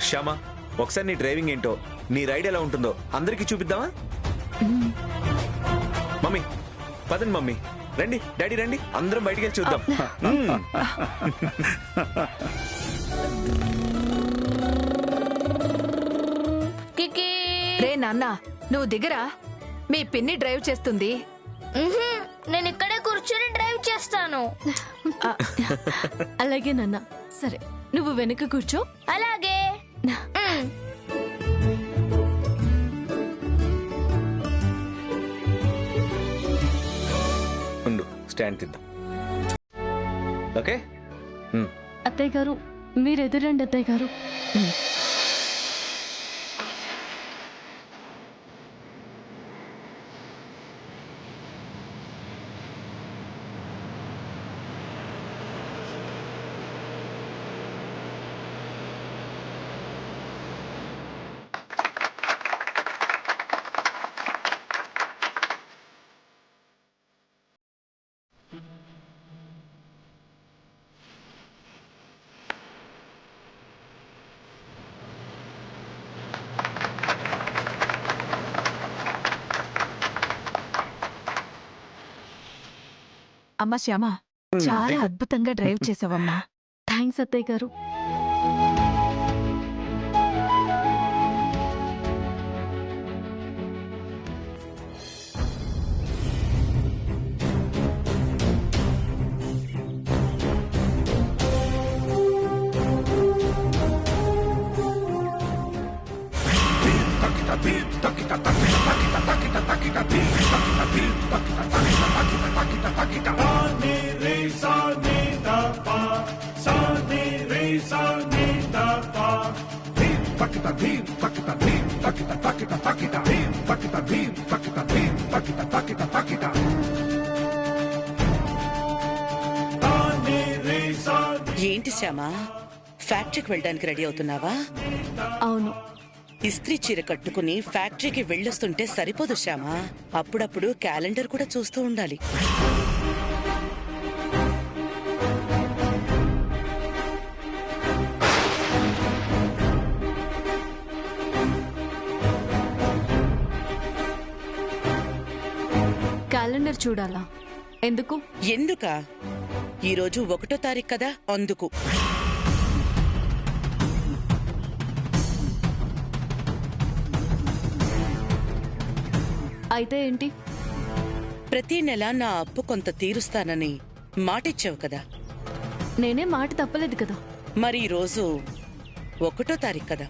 శ్యామ, ఒకసారి నీ డ్రైవింగ్ ఏంటో, నీ రైడ్ ఎలా ఉంటుందో అందరికీ చూపిద్దామా? మమ్మీ పదండి, మమ్మీ రండి, డాడీ రండి, అందరం బయటికి వెళ్ళి చూద్దాం. రే నాన్న, నువ్వు దిగరా, మీ పిన్ని డ్రైవ్ చేస్తుంది. నేను ఇక్కడే కూర్చొని డ్రైవ్ చేస్తాను. అలాగే నాన్న. సరే, నువ్వు వెనక కూర్చో. అలాగే. ఉండు, స్టాండ్ తిద్దాం. ఓకే. అత్తయ్య గారు, మీరు ఎదురండి అత్తయ్య గారు. అమ్మా శ్యామ, చాలా అద్భుతంగా డ్రైవ్ చేసావమ్మా. థ్యాంక్స్ అత్తయ్య గారు. ఏంటి శ్యామా, ఫ్యాక్టరీకి వెళ్ళడానికి రెడీ అవుతున్నావా? అవును. ఇస్త్రీ చీర కట్టుకుని ఫ్యాక్టరీకి వెళ్ళొస్తుంటే సరిపోదు శ్యామా, అప్పుడప్పుడు క్యాలెండర్ కూడా చూస్తూ ఉండాలి. క్యాలెండర్ చూడాలా? ఎందుకు? ఎందుకా? ఈరోజు 1వ తారీఖు కదా, అందుకు. అయితే ఏంటి? ప్రతి నెల నా అప్పు కొంత తీరుస్తానని మాటిచ్చావు కదా. నేనే మాట తప్పలేదు కదా. మరి ఈరోజు 1వ తారీఖు కదా.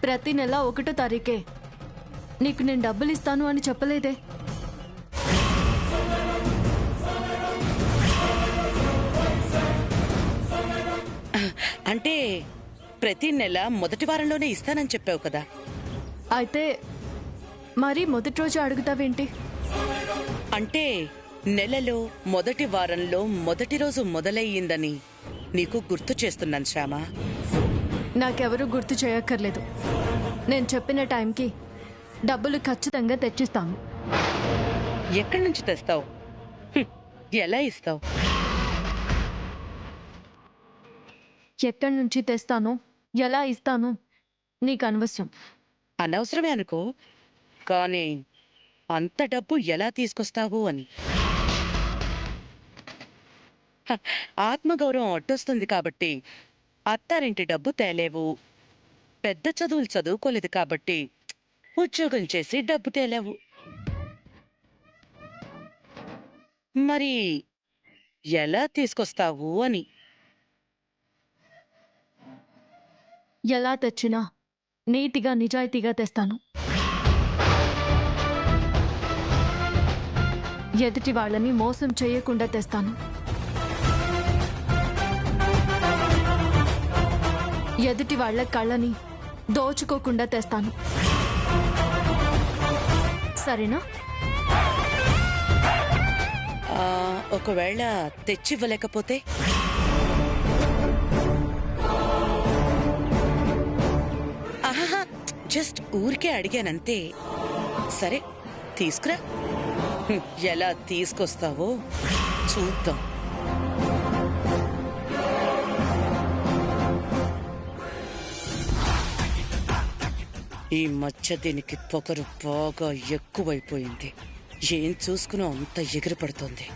ప్రతి నెల 1వ తారీఖే. నీకు నేను డబ్బులు ఇస్తాను అని చెప్పలేదే. అంటే ప్రతి నెల మొదటి వారంలోనే ఇస్తానని చెప్పావు కదా. అయితే మరి మొదటి రోజు అడుగుతావేంటి? అంటే నెలలో మొదటి వారంలో మొదటి రోజు మొదలయ్యిందని నీకు గుర్తు చేస్తున్నాను శ్యామా. నాకెవరూ గుర్తు చేయక్కర్లేదు. నేను చెప్పిన టైంకి డబ్బులు ఖచ్చితంగా తెచ్చిస్తాను. ఎక్కడి నుంచి తెస్తావు? ఎలా ఇస్తావు? ఎక్కడి నుంచి తెస్తాను, ఎలా ఇస్తాను నీకు అనవసరం. అనవసరమే అనుకో, కానీ అంత డబ్బు ఎలా తీసుకొస్తావు అని. ఆత్మగౌరవం అడ్డొస్తుంది కాబట్టి అత్తారింటి డబ్బు తేలేవు. పెద్ద చదువులు చదువుకోలేదు కాబట్టి ఉద్యోగం చేసి డబ్బు తేలేవు. మరి ఎలా తీసుకొస్తావు అని. ఎలా తెచ్చినా నీతిగా నిజాయితీగా తెస్తాను. ఎదుటి వాళ్ళని మోసం చేయకుండా తెస్తాను. ఎదుటి వాళ్ళ కళ్ళని దోచుకోకుండా తెస్తాను. సరేనా? ఒకవేళ తెచ్చివ్వలేకపోతే? జస్ట్ ఊరికే అడిగానంతే. సరే, తీసుకురా. ఎలా తీసుకొస్తావో చూద్దాం. ఈ మధ్య దీనికి పొగరు బాగా ఎక్కువైపోయింది. ఏం చూసుకున్నా అంత ఎగిరిపడుతోంది.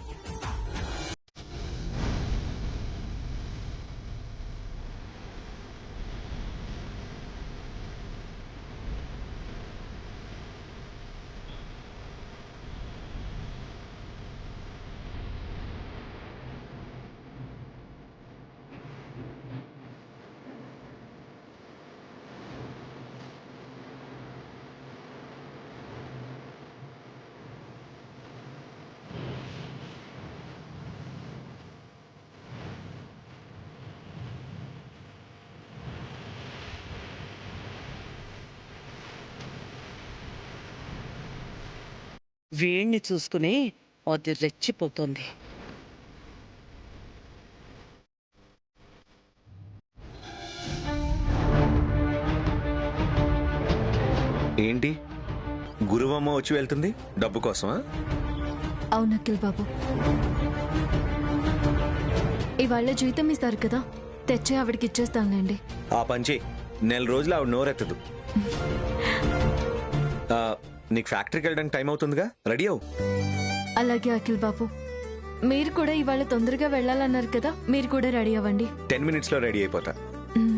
వీణ్ణి చూసుకుని అది రెచ్చిపోతోంది. ఏంటి గురువమ్మ వచ్చి వెళ్తుంది డబ్బు కోసమా? అవును అఖిల్ బాబు, ఇవాళ జీతం ఇస్తారు కదా, తెచ్చి ఆవిడకి ఇచ్చేస్తానులేండి. ఆ పంచి నెల రోజులు ఆవిడ నోరెత్తదు. నీకు ఫ్యాక్టరీకి వెళ్ళడానికి టైం అవుతుందిగా, రెడీ అవు. అలాగే అఖిల్ బాబు, మీరు కూడా ఇవాళ తొందరగా వెళ్ళాలన్నారు కదా, మీరు కూడా రెడీ అవ్వండి. 10 minutes లో రెడీ అయిపోతా. మ్.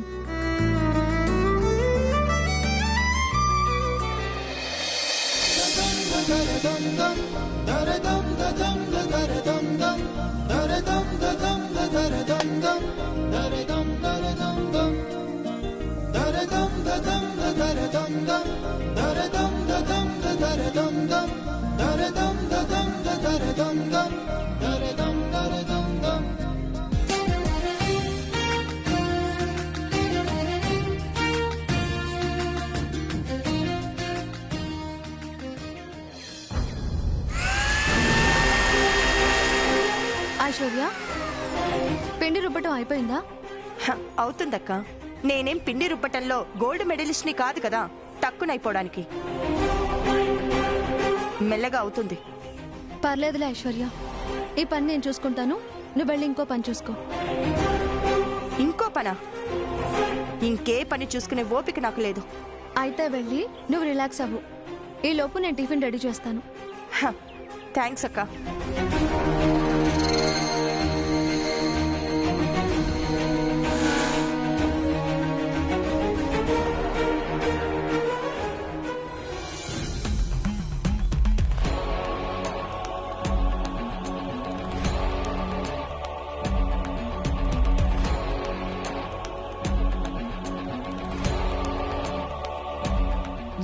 ఐశ్వర్య, పిండి రుబ్బటం అయిపోయిందా? అవుతుందక్క. నేనేం పిండి రుబ్బటంలో గోల్డ్ మెడలిస్ట్ ని కాదు కదా, టక్కునైపోవడానికి. మెల్లగా అవుతుంది. పర్లేదులే ఐశ్వర్య, ఈ పని నేను చూసుకుంటాను, నువ్వు వెళ్ళి ఇంకో పని చూసుకో. ఇంకో పనా? ఇంకే పని చూసుకునే ఓపిక నాకు లేదు. అయితే వెళ్ళి నువ్వు రిలాక్స్ అవ్వు, ఈ లోపు నేను టిఫిన్ రెడీ చేస్తాను. థ్యాంక్స్ అక్క.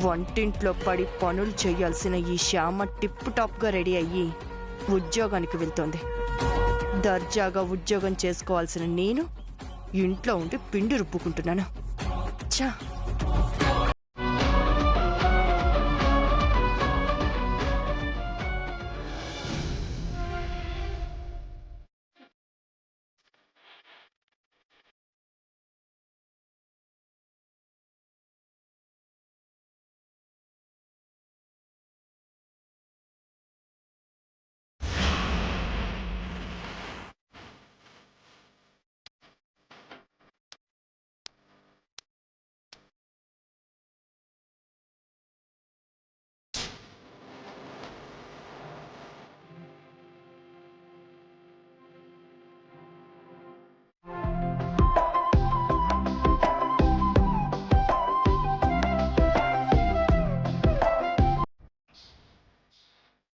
వంటింట్లో పడి పనులు చేయాల్సిన ఈ శ్యామ టిప్ టాప్ గా రెడీ అయ్యి ఉద్యోగానికి వెళ్తోంది. దర్జాగా ఉద్యోగం చేసుకోవాల్సిన నేను ఇంట్లో ఉండి పిండి రుబ్బుకుంటున్నాను. ఛా!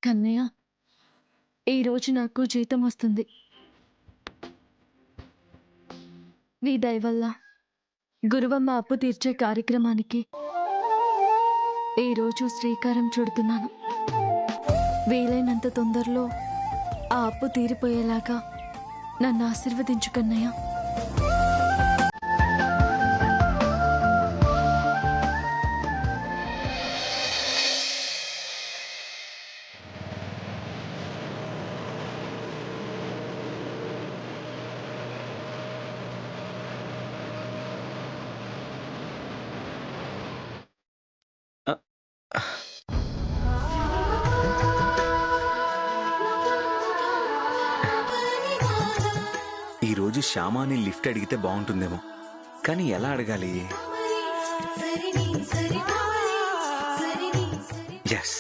కన్నయ్య, ఈరోజు నాకు జీతం వస్తుంది. నీ దయ వల్ల గురువమ్మ అప్పు తీర్చే కార్యక్రమానికి ఈరోజు శ్రీకారం చుడుతున్నాను. వీలైనంత తొందరలో ఆ అప్పు తీరిపోయేలాగా నన్ను ఆశీర్వదించు కన్నయ్య. ఈరోజు శ్యామాని లిఫ్ట్ అడిగితే బాగుంటుందేమో, కానీ ఎలా అడగాలి? Yes.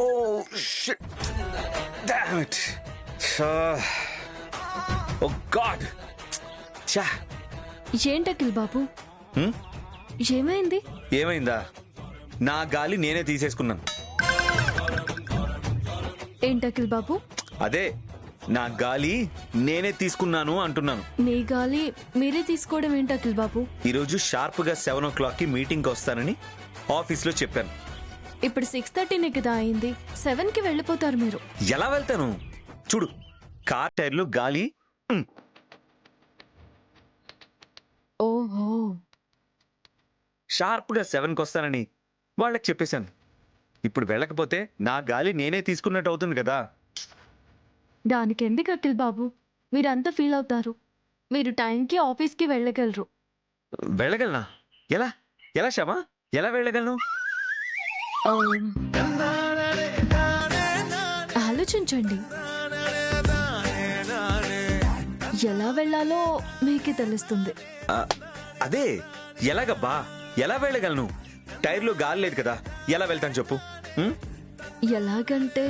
Oh shit! Damn it! Oh God! ఛా! ఏంటకిల్ బాబు ఏమైంది? ఏమైందా? నా గాలి నేనే తీసేసుకున్నాను. ఏంటకిల్ బాబు? అదే నా గాలి నేనే తీసుకున్నాను అంటున్నాను. మీ గాలి మీరే తీసుకోవడం ఏంటకిల్ బాబు? ఈరోజు షార్ప్ గా 7 o'clock మీటింగ్ వస్తానని ఆఫీస్ లో చెప్పాను. ఇప్పుడు 6:30 కదా అయింది. 7కి వెళ్ళిపోతారు మీరు. ఎలా వెళ్తాను? చూడు, కార్ టైర్లు గాలి. ఓహో, షార్ప్ గా 7కి వస్తానని వాళ్ళకి చెప్పేశాను. ఇప్పుడు వెళ్ళకపోతే నా గాలి నేనే తీసుకున్నట్టు అవుతుంది కదా. దానికి ఎందుకు అఖిల్ బాబు? మీరంతా ఫీల్ అవుతారు. మీరు టైంకి ఆఫీస్కి వెళ్ళగలరు. వెళ్ళగలనా? ఎలా ఎలా శ్యామా, ఎలా వెళ్ళగలను? ఆలోచించండి. ఎలా వెళ్ళాలో మీకే తెలుస్తుంది. అదే ఎలాగబ్బా, ఎలా వెళ్ళగలను? టైర్లో గాలి లేదు కదా, ఎలా వెళ్తాను చెప్పు. ఎలాగంటే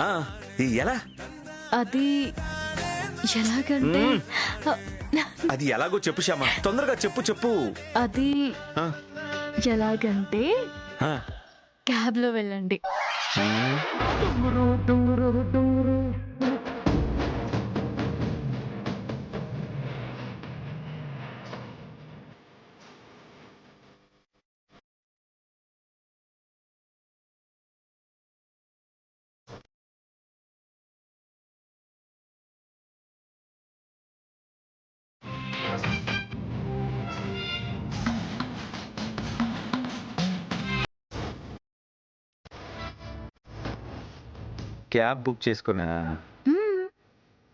ఆ, ఎలా? అది ఎలాగంటే అది ఎలాగో చెప్పు శ్యామా, తొందరగా చెప్పు. అది ఆ, ఎలాగంటే ఆ. క్యాబ్ లో వెళ్ళండి. క్యాబ్ బుక్ చేసుకున్నా?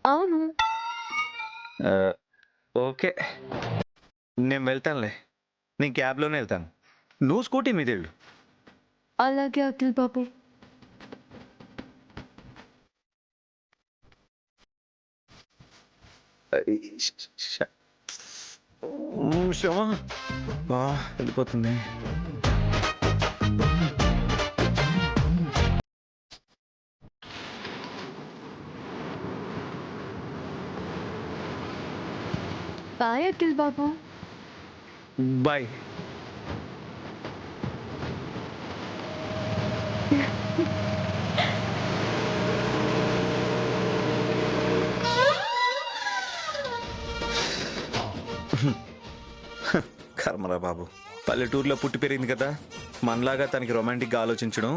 అవును. ఓకే, నేను వెళ్తానులే. నేను క్యాబ్లోనే వెళ్తాను, నువ్వు స్కూటీ మీద వెళ్ళు. అలాగే అఖిల్ బాబు. శ్రమ వెళ్ళిపోతుంది. బాయ్ అఖిల్ బాబు. బాయ్. కర్మరా బాబు, పల్లెటూరులో పుట్టి పెరిగింది కదా, మనలాగా తనకి రొమాంటిక్గా ఆలోచించడం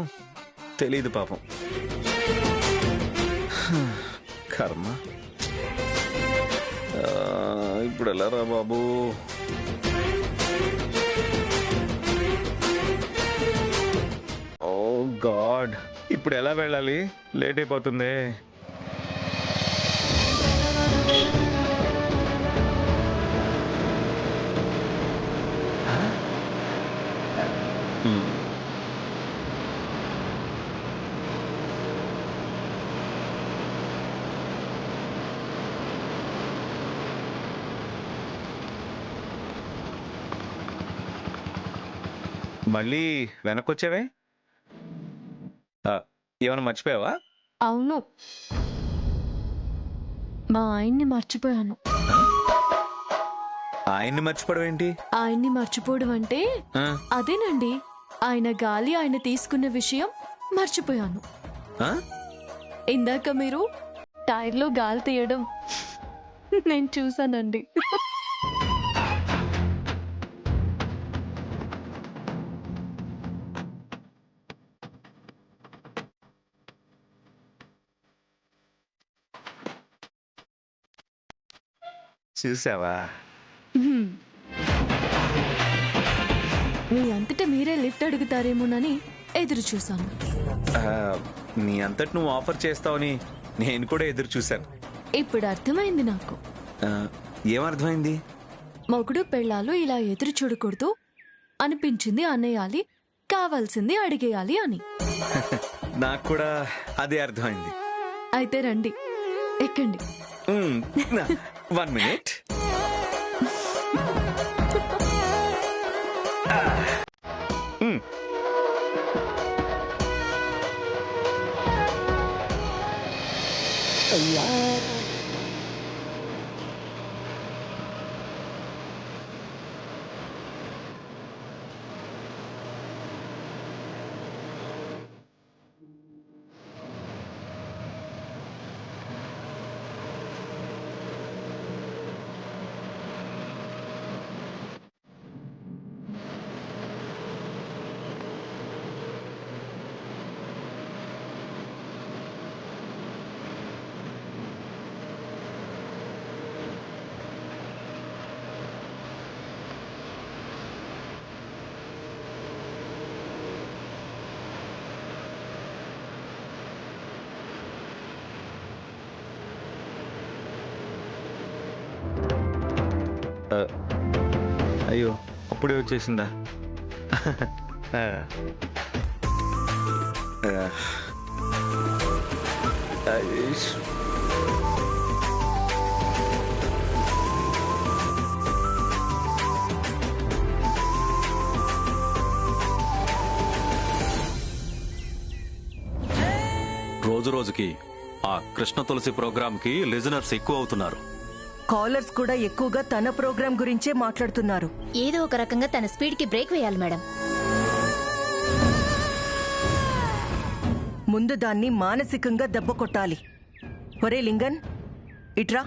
తెలీదు పాపం. కర్మ. ఇప్పుడు ఎలా రా బాబు? ఓ గాడ్, ఇప్పుడు ఎలా వెళ్ళాలి? లేట్ అయిపోతుంది. మళ్ళీ వెనక్కి వచ్చావే? ఏమైనా మర్చిపోయావా? అవును, మా ఆయన్ని మర్చిపోయాను. ఆయన్ని మర్చిపోవడం ఏంటి? ఆయన్ని మర్చిపోవడం అంటే ఆ, అదేనండి, ఆయన గాలి ఆయన తీసుకున్న విషయం మర్చిపోయాను. ఆ? ఇందాక మీరు టైర్లో గాలి తీయడం నేను చూసానండి. చూసావా? మీ అంతటా మీరే లిఫ్ట్ అడుగుతారేమోనని ఎదురు చూశాను. ఆ, నీ అంతటి నువ్వు ఆఫర్ చేస్తావని నేను కూడా ఎదురు చూశాను. ఇప్పుడు అర్థమైంది నాకు. ఆ, ఏమర్థమైంది? మొగుడు పెళ్ళాలు ఇలా ఎదురు చూడకూడదు, అనిపించింది అనేయాలి, కావాల్సింది అడిగేయాలి అని. నాకు కూడా అదే అర్థమైంది. అయితే రండి, ఎక్కండి. 1 minute. అయ్యో, అప్పుడే వచ్చేసిందా? రోజు రోజుకి ఆ కృష్ణ తులసి ప్రోగ్రాంకి లిజనర్స్ ఎక్కువ అవుతున్నారు. కాలర్స్ కూడా ఎక్కువగా తన ప్రోగ్రాం గురించే మాట్లాడుతున్నారు. ఏదో ఒక రకంగా తన స్పీడ్ కి బ్రేక్ వేయాలి మేడం. ముందు దాన్ని మానసికంగా దెబ్బ కొట్టాలి. ఒరే లింగన్, ఇట్రా.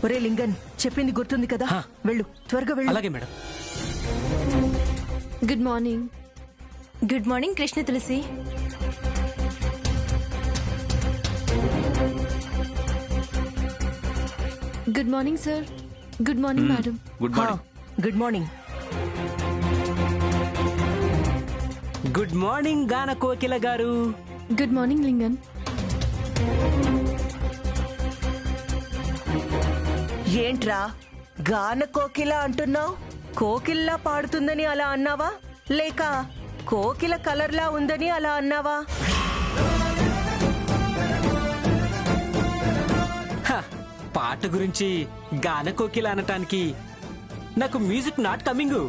ఒరే లింగన్, చెప్పింది గుర్తుంది కదా? వెళ్ళు, త్వరగా వెళ్ళు. అలాగే madam. Good morning. Good morning Krishna Tulasi. Good morning sir. Good morning madam. Good morning. Good morning. Good morning గాన కోకిల గారు. Good morning Lingan. ఏంట్రా గాన కోకిల అంటున్నావు? కోకిల్లా పాడుతుందని అలా అన్నావా, లేక కోకిల కలర్లా ఉందని అలా అన్నావా? పాట గురించి గాన కోకిల అనటానికి నాకు music not coming.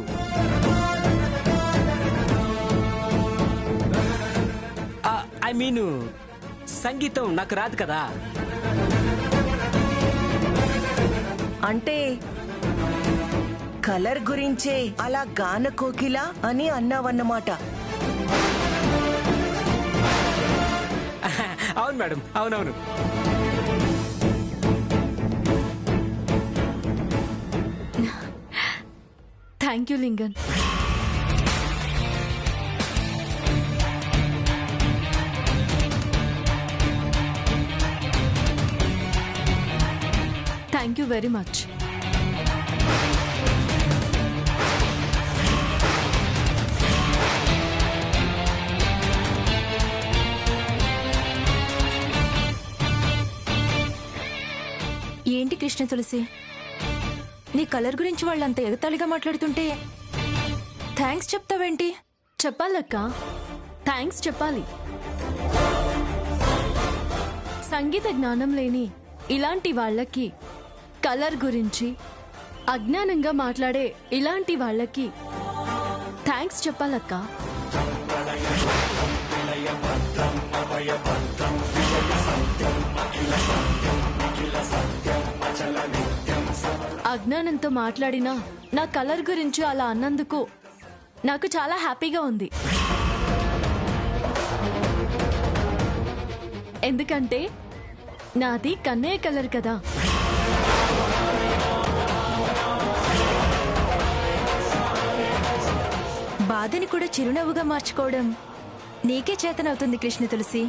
I mean సంగీతం నాకు రాదు కదా. అంటే కలర్ గురించే అలా గాన కోకిల అని అన్నావన్నమాట. అవును మేడం, అవునవును. Thank you Lingan. Thank you very much. ఏంటి కృష్ణ తులసి, నీ కలర్ గురించి వాళ్ళంత ఎగతాళిగా మాట్లాడుతుంటే థ్యాంక్స్ చెప్తావేంటి? చెప్పాలక్క, థ్యాంక్స్ చెప్పాలి. సంగీత జ్ఞానం లేని ఇలాంటి వాళ్ళకి, కలర్ గురించి అజ్ఞానంగా మాట్లాడే ఇలాంటి వాళ్ళకి థ్యాంక్స్ చెప్పాలక్క. అజ్ఞానంతో మాట్లాడినా నా కలర్ గురించి అలా అన్నందుకు నాకు చాలా హ్యాపీగా ఉంది. ఎందుకంటే నాది కన్నయ్య కలర్ కదా. బాధని కూడా చిరునవ్వుగా మార్చుకోవడం నీకే చేతనవుతుంది కృష్ణ తులసి.